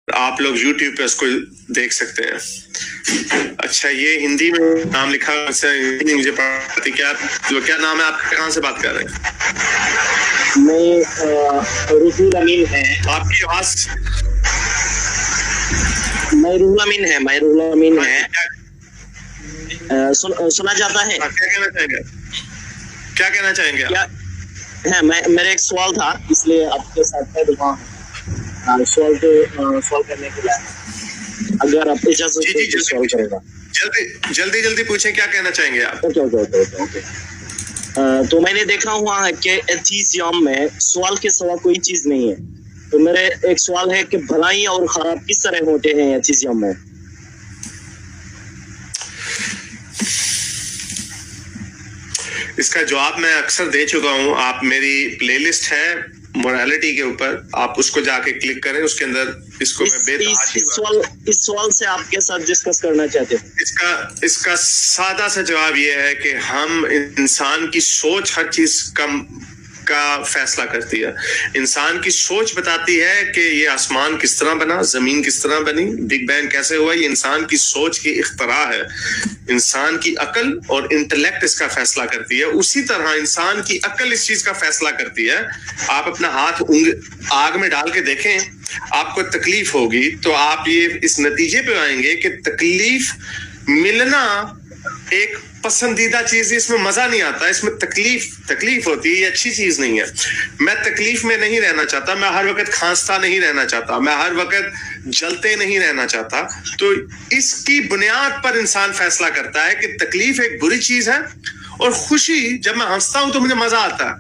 آپ لوگ یوٹیوب پہ اس کو دیکھ سکتے ہیں. اچھا یہ ہندی میں نام لکھا ہے, مجھے پتا کیا نام ہے آپ کا, کہاں سے بات کر رہے ہیں؟ میں روح الامین ہے. آپ کی آواز میں روح الامین ہے. سنا جاتا ہے. کیا کہنا چاہیں گے؟ میرا ایک سوال تھا, اس لیے آپ کے ساتھ سوال کرنے کے لیے اگر آپ اجازت سوال کرے گا. جلدی پوچھیں, کیا کہنا چاہیں گے آپ؟ اوکے. تو میں نے دیکھا ہوا ہے کہ ایتھیزم میں سوال کے سوا کوئی چیز نہیں ہے. تو میرے ایک سوال ہے کہ بھلائی اور خراب کس طرح ہوتے ہیں ایتھیزم میں؟ اس کا جواب میں اکثر دے چکا ہوں. آپ میری پلے لسٹ ہے مورالٹی کے اوپر, آپ اس کو جا کے کلک کریں, اس کے اندر اس کو میں اس سوال سے آپ کے ساتھ ڈسکس کرنا چاہتے ہیں. اس کا سادہ سا جواب یہ ہے کہ ہم انسان کی سوچ ہر چیز کا فیصلہ کرتی ہے. انسان کی سوچ بتاتی ہے کہ یہ آسمان کس طرح بنا, زمین کس طرح بنی, بگ بینگ کیسے ہوا. یہ انسان کی سوچ کی اختراع ہے. انسان کی عقل اور انٹلیکٹ اس کا فیصلہ کرتی ہے. اسی طرح انسان کی عقل اس چیز کا فیصلہ کرتی ہے. آپ اپنا ہاتھ آگ میں ڈال کے دیکھیں, آپ کو تکلیف ہوگی تو آپ یہ اس نتیجے پہ آئیں گے کہ تکلیف ملنا ایک پسندیدہ چیز ہے. اس میں مزہ نہیں آتا, اس میں تکلیف ہوتی ہے, یہ اچھی چیز نہیں ہے. میں تکلیف میں نہیں رہنا چاہتا, میں ہر وقت کھانستا نہیں رہنا چاہتا, میں ہر وقت جلتے نہیں رہنا چاہتا. تو اس کی بنیاد پر انسان فیصلہ کرتا ہے کہ تکلیف ایک بری چیز ہے اور خوشی, جب میں ہنستا ہوں تو مجھے مزہ آتا ہے,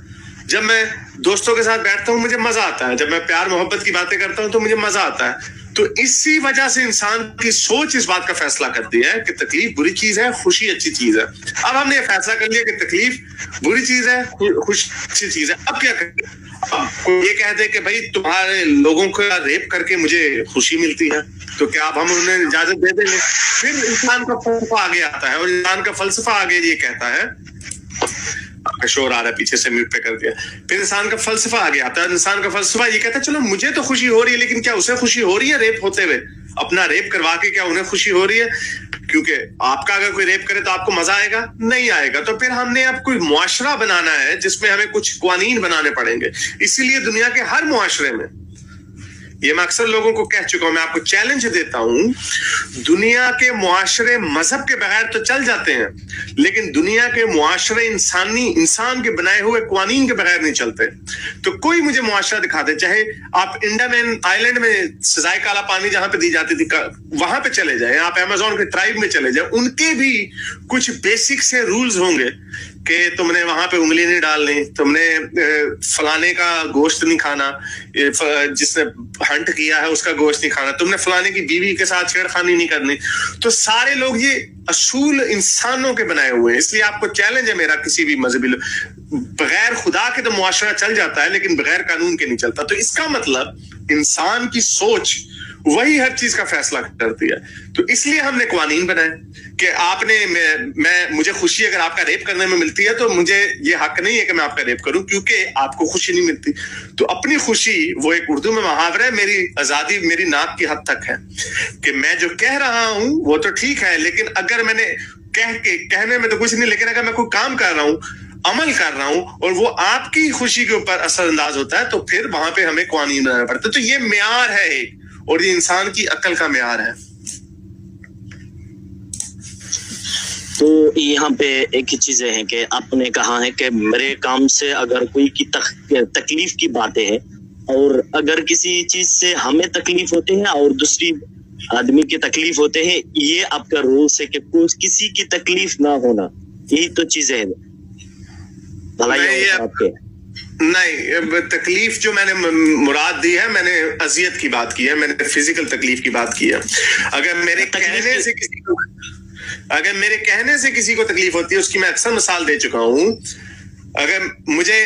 جب میں دوستوں کے ساتھ بیٹھتا ہوں مجھے مزہ آتا ہے, جب میں پیار محبت کی باتیں کرتا ہوں تو مجھے مزہ آتا ہے. تو اسی وجہ سے انسان کی سوچ اس بات کا فیصلہ کرتی ہے کہ تکلیف بری چیز ہے, خوشی اچھی چیز ہے. اب ہم نے یہ فیصلہ کر لیا کہ تکلیف بری چیز ہے, خوشی اچھی چیز ہے. اب کیا کریں؟ کوئی یہ کہہ دے کہ بھائی تمہارے لوگوں کو ریپ کر کے مجھے خوشی ملتی ہے, تو کیا اب ہم انہیں اجازت دے دیں گے؟ پھر انسان کا فلسفہ آگے آتا ہے, اور انسان کا فلسفہ آگے یہ کہتا ہے, شور آ رہا ہے پیچھے سے, میوٹ پہ کر دیا. پھر انسان کا فلسفہ آگے آتا ہے, انسان کا فلسفہ یہ کہتا ہے چلو مجھے تو خوشی ہو رہی ہے, لیکن کیا اسے خوشی ہو رہی ہے ریپ ہوتے ہوئے؟ اپنا ریپ کروا کے کیا انہیں خوشی ہو رہی ہے؟ کیونکہ آپ کا اگر کوئی ریپ کرے تو آپ کو مزہ آئے گا؟ نہیں آئے گا. تو پھر ہم نے اب کوئی معاشرہ بنانا ہے جس میں ہمیں کچھ قوانین بنانے پڑیں گے. اسی لیے دنیا کے ہر معاشرے میں, یہ میں اکثر لوگوں کو کہہ چکا ہوں, میں آپ کو چیلنج دیتا ہوں, دنیا کے معاشرے مذہب کے بغیر تو چل جاتے ہیں, لیکن دنیا کے معاشرے انسان کے بنائے ہوئے قوانین کے بغیر نہیں چلتے. تو کوئی مجھے معاشرہ دکھا دے, چاہے آپ انڈامین آئیلینڈ میں سزائے کالا پانی جہاں پہ دی جاتی تھی وہاں پہ چلے جائیں, آپ امیزون کے ٹرائب میں چلے جائیں, ان کے بھی کچھ بیسک سے رولز ہوں گے کہ تم نے وہاں پہ انگلی نہیں ڈالنی, تم نے فلانے کا گوشت نہیں کھانا, جس نے ہنٹ کیا ہے اس کا گوشت نہیں کھانا, تم نے فلانے کی بیوی کے ساتھ چھیڑخانی نہیں کرنی. تو سارے لوگ یہ اصول انسانوں کے بنائے ہوئے ہیں. اس لیے آپ کو چیلنج ہے میرا, کسی بھی مذہبی بغیر خدا کے تو معاشرہ چل جاتا ہے لیکن بغیر قانون کے نہیں چلتا. تو اس کا مطلب انسان کی سوچ وہی ہر چیز کا فیصلہ کرتی ہے. تو اس لیے ہم نے قوانین بنائے کہ آپ نے مجھے خوشی اگر آپ کا ریپ کرنے میں ملتی ہے تو مجھے یہ حق نہیں ہے کہ میں آپ کا ریپ کروں, کیونکہ آپ کو خوشی نہیں ملتی. تو اپنی خوشی, وہ ایک اردو میں محاورہ ہے, میری آزادی میری ناک کی حد تک ہے, کہ میں جو کہہ رہا ہوں وہ تو ٹھیک ہے, لیکن اگر میں نے کہنے میں تو کچھ نہیں, لیکن اگر میں کوئی کام کر رہا ہوں, عمل کر رہا ہوں, اور وہ آپ کی خوشی کے اوپر اثر انداز ہوتا ہے, تو پھر وہاں پہ ہمیں قوانین بنانا پڑتا ہے. تو یہ معیار ہے ایک, اور یہ انسان کی عقل کا معیار ہے. تو یہاں پہ ایک ہی چیزیں ہیں کہ آپ نے کہا ہے کہ میرے کام سے اگر کوئی کی تکلیف کی باتیں ہیں, اور اگر کسی چیز سے ہمیں تکلیف ہوتے ہیں اور دوسری آدمی کی تکلیف ہوتے ہیں, یہ آپ کا رولس ہے کہ کسی کی تکلیف نہ ہونا, یہی تو چیزیں ہیں. نہیں, تکلیف جو میں نے مراد دی ہے, میں نے اذیت کی بات کی ہے, میں نے فزیکل تکلیف کی بات کی ہے. اگر میرے کہنے سے کسی کو تکلیف ہوتی ہے, اس کی میں اکثر مثال دے چکا ہوں. اگر مجھے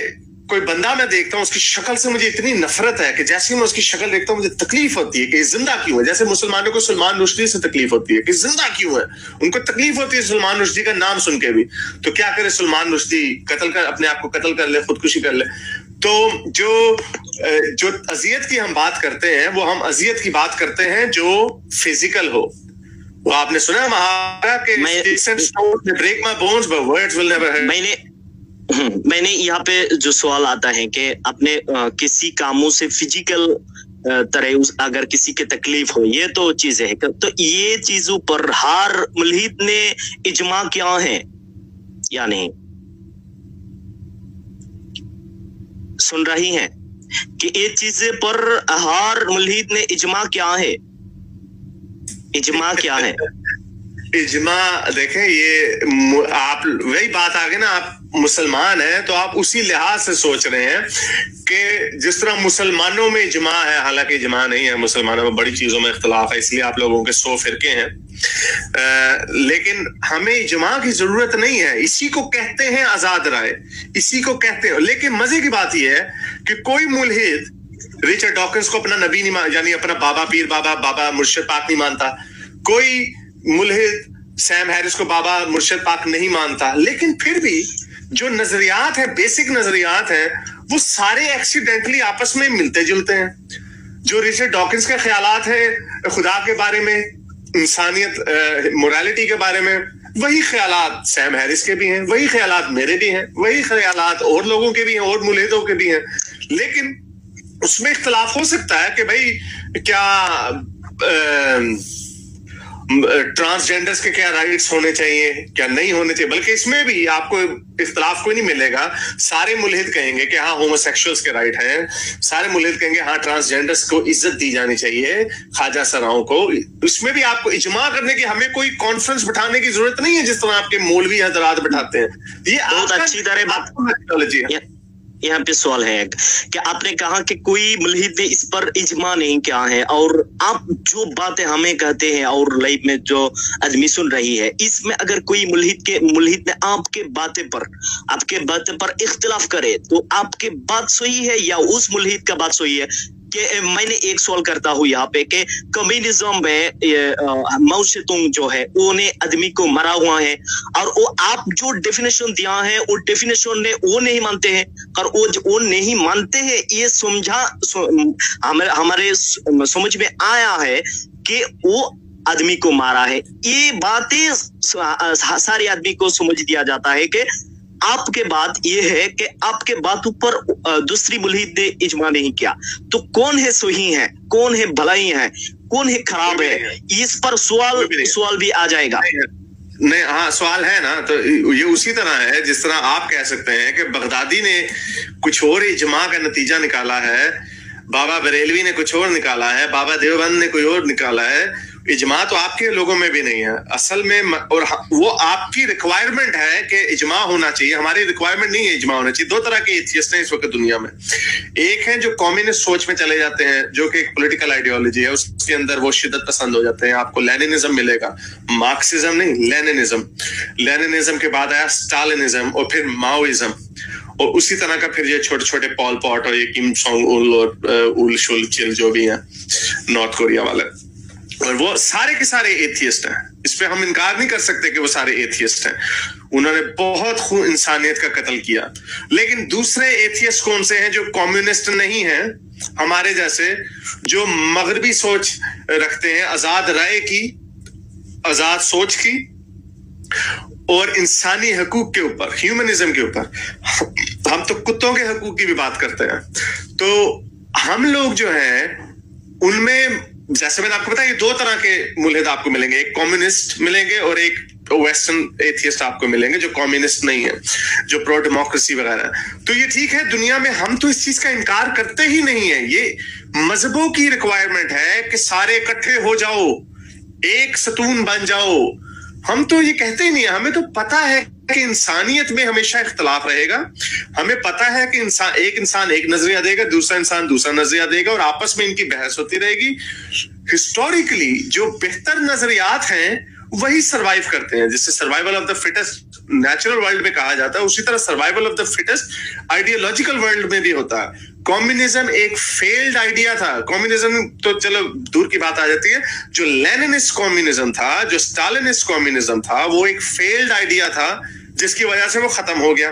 کوئی بندہ میں دیکھتا ہوں, اس کی شکل سے مجھے اتنی نفرت ہے کہ جیسے میں اس کی شکل دیکھتا ہوں مجھے تکلیف ہوتی ہے کہ زندہ کیوں ہے. جیسے مسلمانوں کو سلمان رشدی سے تکلیف ہوتی ہے کہ زندہ کیوں ہے, ان کو تکلیف ہوتی ہے سلمان رشدی کا نام سن کے بھی. تو کیا کرے سلمان رشدی, قتل کر اپنے آپ کو قتل کر لے, خودکشی کر لے. تو جو اذیت کی ہم بات کرتے ہیں وہ ہم اذیت کی بات کرتے ہیں جو فزیکل ہو. وہ آپ نے سنا محاورہ کہ break my bones but words will never hurt. میں نے یہاں پہ جو سوال آتا ہے کہ اپنے کسی کاموں سے فزیکل طرح اگر کسی کے تکلیف ہو، یہ تو چیز ہے، تو یہ چیزوں پر ہر ملحد نے اجماع کیا ہے یا نہیں؟ سن رہی ہیں کہ یہ چیزیں پر ہر ملحد نے اجماع کیا ہے؟ اجماع کیا ہے؟ اجماع دیکھیں، یہ آپ وہی بات آ گئی نا، آپ مسلمان ہیں تو آپ اسی لحاظ سے سوچ رہے ہیں کہ جس طرح مسلمانوں میں اجماع ہے، حالانکہ اجماع نہیں ہے، مسلمانوں میں بڑی چیزوں میں اختلاف ہے، اس لیے آپ لوگوں کے 100 فرقے ہیں، لیکن ہمیں اجماع کی ضرورت نہیں ہے. اسی کو کہتے ہیں آزاد رائے، اسی کو کہتے ہیں. لیکن مزے کی بات یہ ہے کہ کوئی ملحد رچرڈ ڈاکنز کو اپنا نبی نہیں، یعنی اپنا بابا پیر بابا مرشد پاک نہیں مانتا. کوئی ملحد سیم ہیرس کو بابا مرشد پاک نہیں مانتا. لیکن پھر بھی جو نظریات ہیں، بیسک نظریات ہیں، وہ سارے ایکسیڈنٹلی آپس میں ملتے جلتے ہیں. جو رچرڈ ڈاکنز کے خیالات ہیں خدا کے بارے میں، انسانیت، مورالیٹی کے بارے میں، وہی خیالات سیم ہیرس کے بھی ہیں، وہی خیالات میرے بھی ہیں، وہی خیالات اور لوگوں کے بھی ہیں، اور ملحدوں کے بھی ہیں. لیکن اس میں اختلاف ہو سکتا ہے کہ بھائی کیا ٹرانسجینڈرز کے کیا رائٹس ہونے چاہیے، کیا نہیں ہونے چاہیے. بلکہ اس میں بھی آپ کو اختلاف کوئی نہیں ملے گا. سارے ملحد کہیں گے کہ ہاں ہومو سیکشولز کے رائٹ ہیں، سارے ملحد کہیں گے ہاں ٹرانسجینڈرز کو عزت دی جانی چاہیے، خواجہ سراؤں کو. اس میں بھی آپ کو اجماع کرنے کی، ہمیں کوئی کانفرنس بٹھانے کی ضرورت نہیں ہے جس طرح آپ کے مولوی حضرات بٹھاتے ہیں. یہ بہت اچھی طرح بات. یہاں پہ سوال ہے کہ آپ نے کہا کہ کوئی ملحد نے اس پر اجماع نہیں کیا ہے، اور آپ جو باتیں ہمیں کہتے ہیں اور لائف میں جو آدمی سن رہی ہے، اس میں اگر کوئی ملحد نے آپ کے باتیں پر اختلاف کرے تو آپ کے بات صحیح ہے یا اس ملحد کا بات صحیح ہے؟ کہ میں نے ایک سوال کرتا ہوں یہاں پہ کہ کمیونزم میں ماؤ سے تونگ جو ہے وہ نے آدمی کو مرا ہوا ہے، اور وہ آپ جو ڈیفینیشن دیا ہے وہ ڈیفینیشن نے وہ نہیں مانتے ہیں، اور وہ نہیں مانتے ہیں. یہ سمجھا ہمارے سمجھ میں آیا ہے کہ وہ آدمی کو مارا ہے. یہ باتیں سارے آدمی کو سمجھ دیا جاتا ہے کہ آپ کے بات یہ ہے کہ آپ کے باتوں پر دوسری ملحد نے اجماع نہیں کیا. تو کون ہے صحیح ہے، کون ہے بھلائی ہے، کون ہے خراب ہے؟ اس پر سوال بھی آ جائے گا. نہیں، ہاں سوال ہے نا. تو یہ اسی طرح ہے جس طرح آپ کہہ سکتے ہیں کہ بغدادی نے کچھ اور اجماع کا نتیجہ نکالا ہے، بابا بریلوی نے کچھ اور نکالا ہے، بابا دیوبند نے کوئی اور نکالا ہے. اجماع تو آپ کے لوگوں میں بھی نہیں ہے اصل میں، اور وہ آپ کی ریکوائرمنٹ ہے کہ اجماع ہونا چاہیے. ہماری ریکوائرمنٹ نہیں ہے اجماع ہونا چاہیے. دو طرح کے ایتھیسٹ ہیں اس وقت دنیا میں. ایک ہے جو کمیونسٹ سوچ میں چلے جاتے ہیں، جو کہ ایک پولیٹیکل آئیڈیالوجی ہے، اس کے اندر وہ شدت پسند ہو جاتے ہیں. آپ کو لیننزم ملے گا، مارکسزم نہیں، لیننزم کے بعد آیا سٹالنزم اور پھر ماؤزم، اور اسی طرح کا پھر یہ چھوٹے چھوٹے پال پاٹ اور یہ کم سونگ اول اور اول شول چل جو بھی ہیں نارتھ کوریا والے، اور وہ سارے کے سارے ایتھیسٹ ہیں. اس پہ ہم انکار نہیں کر سکتے کہ وہ سارے ایتھیسٹ ہیں. انہوں نے بہت انسانیت کا قتل کیا. لیکن دوسرے ایتھیسٹ کون سے ہیں جو کمیونسٹ نہیں ہیں ہمارے جیسے، جو مغربی سوچ رکھتے ہیں، آزاد رائے کی، آزاد سوچ کی، اور انسانی حقوق کے اوپر، ہیومنزم کے اوپر. ہم تو کتوں کے حقوق کی بھی بات کرتے ہیں. تو ہم لوگ جو ہیں ان میں، جیسے میں نے آپ کو بتایا، یہ دو طرح کے ملحد آپ کو ملیں گے. ایک کمیونسٹ ملیں گے اور ایک ویسٹرن ایتھیسٹ آپ کو ملیں گے جو کمیونسٹ نہیں ہے، جو پرو ڈیموکریسی وغیرہ. تو یہ ٹھیک ہے، دنیا میں ہم تو اس چیز کا انکار کرتے ہی نہیں ہیں. یہ مذہبوں کی ریکوائرمنٹ ہے کہ سارے اکٹھے ہو جاؤ، ایک ستون بن جاؤ. ہم تو یہ کہتے ہی نہیں ہیں. ہمیں تو پتا ہے کہ انسانیت میں ہمیشہ اختلاف رہے گا. ہمیں پتا ہے کہ ایک انسان ایک نظریہ دے گا، دوسرا انسان دوسرا نظریہ دے گا، اور آپس میں ان کی بحث ہوتی رہے گی. ہسٹوریکلی جو بہتر نظریات ہیں وہی سروائیو کرتے ہیں. جس سے survival of the fittest natural world میں کہا جاتا ہے، اسی طرح survival of the fittest ideological world میں بھی ہوتا ہے. کمیونزم ایک فیلڈ آئیڈیا تھا. کمیونزم تو چلو دور کی بات آ جاتی ہے. جو لیننسٹ کمیونزم تھا، جو اسٹالنسٹ کمیونزم تھا، وہ ایک فیلڈ آئیڈیا تھا جس کی وجہ سے وہ ختم ہو گیا.